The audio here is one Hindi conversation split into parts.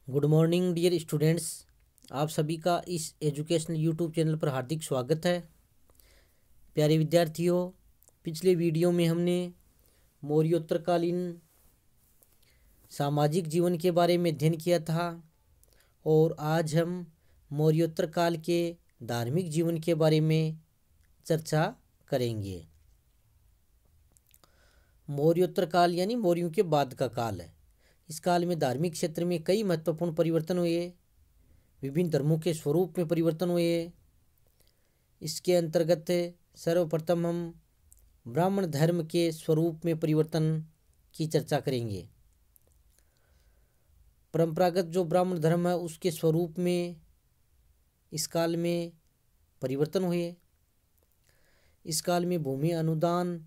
Good morning dear students. आप सभी का इस एजुकेशनल यूट्यूब चैनल पर हार्दिक स्वागत है। प्यारे विद्यार्थियों, पिछले वीडियो में हमने मौर्योत्तरकालीन सामाजिक जीवन के बारे में अध्ययन किया था और आज हम मौर्योत्तर काल के धार्मिक जीवन के बारे में चर्चा करेंगे। मौर्योत्तर काल यानी मौर्यों के बाद का काल है। इस काल में धार्मिक क्षेत्र में कई महत्वपूर्ण परिवर्तन हुए, विभिन्न धर्मों के स्वरूप में परिवर्तन हुए। इसके अंतर्गत सर्वप्रथम हम ब्राह्मण धर्म के स्वरूप में परिवर्तन की चर्चा करेंगे। परंपरागत जो ब्राह्मण धर्म है उसके स्वरूप में इस काल में परिवर्तन हुए। इस काल में भूमि अनुदान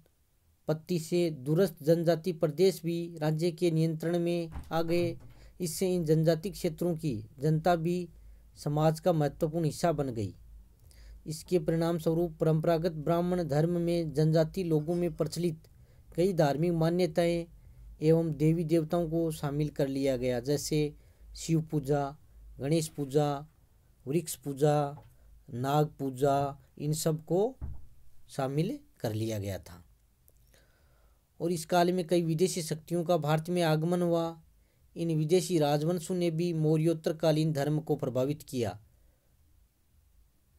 पत्ति से दूरस्थ जनजाति प्रदेश भी राज्य के नियंत्रण में आ गए। इससे इन जनजाति क्षेत्रों की जनता भी समाज का महत्वपूर्ण हिस्सा बन गई। इसके परिणाम स्वरूप परंपरागत ब्राह्मण धर्म में जनजाति लोगों में प्रचलित कई धार्मिक मान्यताएं एवं देवी देवताओं को शामिल कर लिया गया, जैसे शिव पूजा, गणेश पूजा, वृक्ष पूजा, नाग पूजा, इन सब को शामिल कर लिया गया था। और इस काल में कई विदेशी शक्तियों का भारत में आगमन हुआ। इन विदेशी राजवंशों ने भी मौर्योत्तरकालीन धर्म को प्रभावित किया।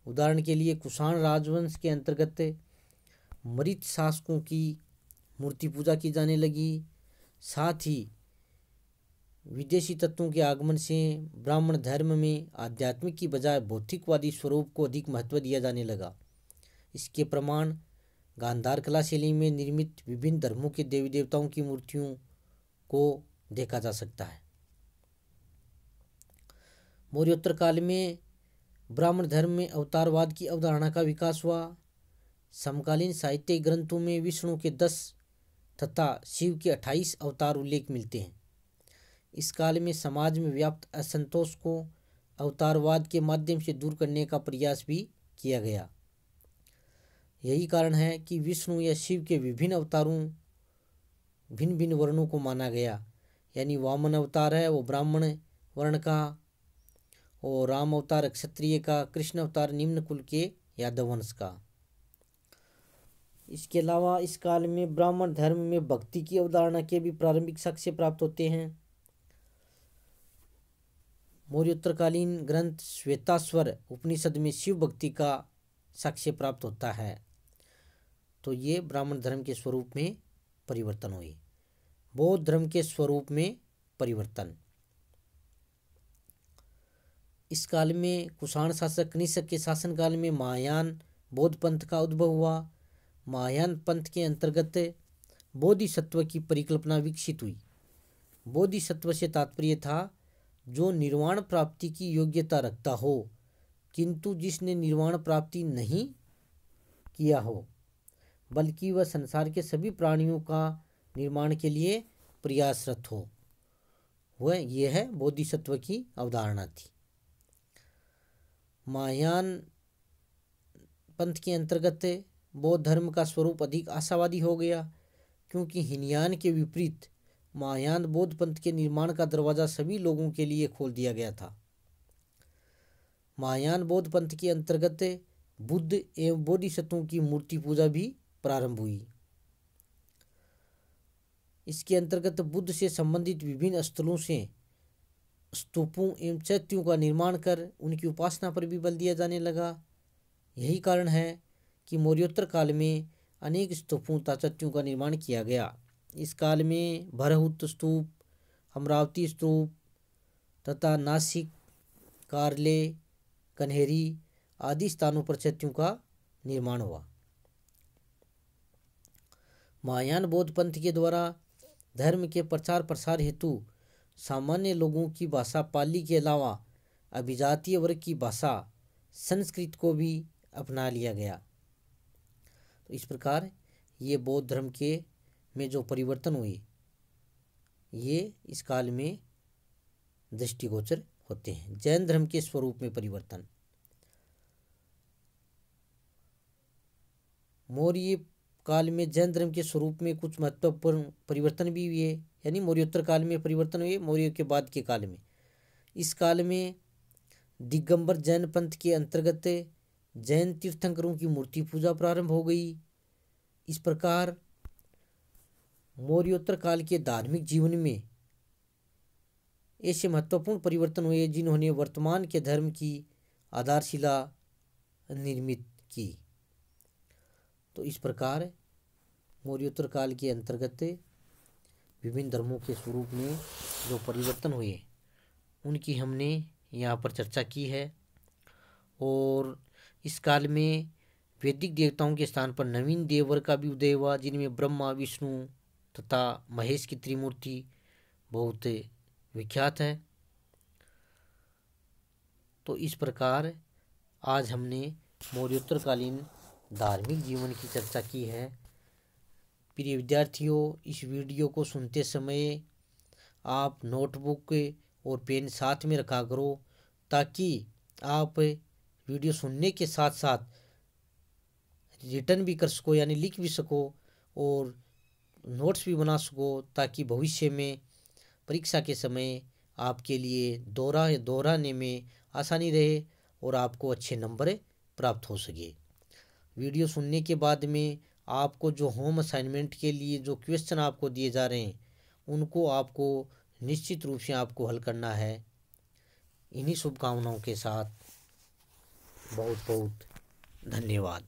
उदाहरण के लिए कुषाण राजवंश के अंतर्गत मृत शासकों की मूर्ति पूजा की जाने लगी। साथ ही विदेशी तत्वों के आगमन से ब्राह्मण धर्म में आध्यात्मिक की बजाय भौतिकवादी स्वरूप को अधिक महत्व दिया जाने लगा। इसके प्रमाण गांधार कला शैली में निर्मित विभिन्न धर्मों के देवी देवताओं की मूर्तियों को देखा जा सकता है। मौर्योत्तर काल में ब्राह्मण धर्म में अवतारवाद की अवधारणा का विकास हुआ। समकालीन साहित्यिक ग्रंथों में विष्णु के 10 तथा शिव के 28 अवतार उल्लेख मिलते हैं। इस काल में समाज में व्याप्त असंतोष को अवतारवाद के माध्यम से दूर करने का प्रयास भी किया गया। यही कारण है कि विष्णु या शिव के विभिन्न अवतारों भिन्न भिन्न वर्णों को माना गया। यानी वामन अवतार है वो ब्राह्मण वर्ण का, और राम अवतार क्षत्रिय का, कृष्ण अवतार निम्न कुल के यादव वंश का। इसके अलावा इस काल में ब्राह्मण धर्म में भक्ति की अवधारणा के भी प्रारंभिक साक्ष्य प्राप्त होते हैं। मौर्योत्तरकालीन ग्रंथ श्वेताश्वर उपनिषद में शिव भक्ति का साक्ष्य प्राप्त होता है। तो ये ब्राह्मण धर्म के स्वरूप में परिवर्तन हुए। बौद्ध धर्म के स्वरूप में परिवर्तन। इस काल में कुषाण शासक कनिष्क के शासनकाल में महायान बौद्ध पंथ का उद्भव हुआ। महायान पंथ के अंतर्गत बोधिसत्व की परिकल्पना विकसित हुई। बोधिसत्व से तात्पर्य था जो निर्वाण प्राप्ति की योग्यता रखता हो, किंतु जिसने निर्वाण प्राप्ति नहीं किया हो, बल्कि वह संसार के सभी प्राणियों का निर्माण के लिए प्रयासरत हो, वह यह है बोधिसत्व की अवधारणा थी। महायान पंथ के अंतर्गत बौद्ध धर्म का स्वरूप अधिक आशावादी हो गया, क्योंकि हीनयान के विपरीत महायान बौद्ध पंथ के निर्माण का दरवाजा सभी लोगों के लिए खोल दिया गया था। महायान बौद्ध पंथ के अंतर्गत बुद्ध एवं बोधिसत्वों की मूर्ति पूजा भी प्रारंभ हुई। इसके अंतर्गत बुद्ध से संबंधित विभिन्न स्थलों से स्तूपों एवं चैत्यों का निर्माण कर उनकी उपासना पर भी बल दिया जाने लगा। यही कारण है कि मौर्योत्तर काल में अनेक स्तूपों तथा चैत्यों का निर्माण किया गया। इस काल में भरहुत स्तूप, अमरावती स्तूप तथा नासिक, कारले, कन्हेरी आदि स्थानों पर चैत्यों का निर्माण हुआ। महायान बौद्ध पंथ के द्वारा धर्म के प्रचार प्रसार हेतु सामान्य लोगों की भाषा पाली के अलावा अभिजातीय वर्ग की भाषा संस्कृत को भी अपना लिया गया। तो इस प्रकार ये बौद्ध धर्म के में जो परिवर्तन हुए ये इस काल में दृष्टिगोचर होते हैं। जैन धर्म के स्वरूप में परिवर्तन। मौर्य काल में जैन धर्म के स्वरूप में कुछ महत्वपूर्ण परिवर्तन भी हुए, यानी मौर्योत्तर काल में परिवर्तन हुए मौर्य के बाद के काल में। इस काल में दिगंबर जैन पंथ के अंतर्गत जैन तीर्थंकरों की मूर्ति पूजा प्रारंभ हो गई। इस प्रकार मौर्योत्तर काल के धार्मिक जीवन में ऐसे महत्वपूर्ण परिवर्तन हुए जिन्होंने वर्तमान के धर्म की आधारशिला निर्मित की। तो इस प्रकार मौर्योत्तर काल के अंतर्गत विभिन्न धर्मों के स्वरूप में जो परिवर्तन हुए उनकी हमने यहाँ पर चर्चा की है। और इस काल में वैदिक देवताओं के स्थान पर नवीन देवर का भी उदय हुआ, जिनमें ब्रह्मा, विष्णु तथा महेश की त्रिमूर्ति बहुत विख्यात है। तो इस प्रकार आज हमने मौर्योत्तरकालीन धार्मिक जीवन की चर्चा की है। प्रिय विद्यार्थियों, इस वीडियो को सुनते समय आप नोटबुक और पेन साथ में रखा करो, ताकि आप वीडियो सुनने के साथ साथ रिटर्न भी कर सको, यानी लिख भी सको और नोट्स भी बना सको, ताकि भविष्य में परीक्षा के समय आपके लिए दोहराने में आसानी रहे और आपको अच्छे नंबर प्राप्त हो सके। वीडियो सुनने के बाद में आपको जो होम असाइनमेंट के लिए जो क्वेश्चन आपको दिए जा रहे हैं उनको आपको निश्चित रूप से आपको हल करना है। इन्हीं शुभकामनाओं के साथ बहुत बहुत धन्यवाद।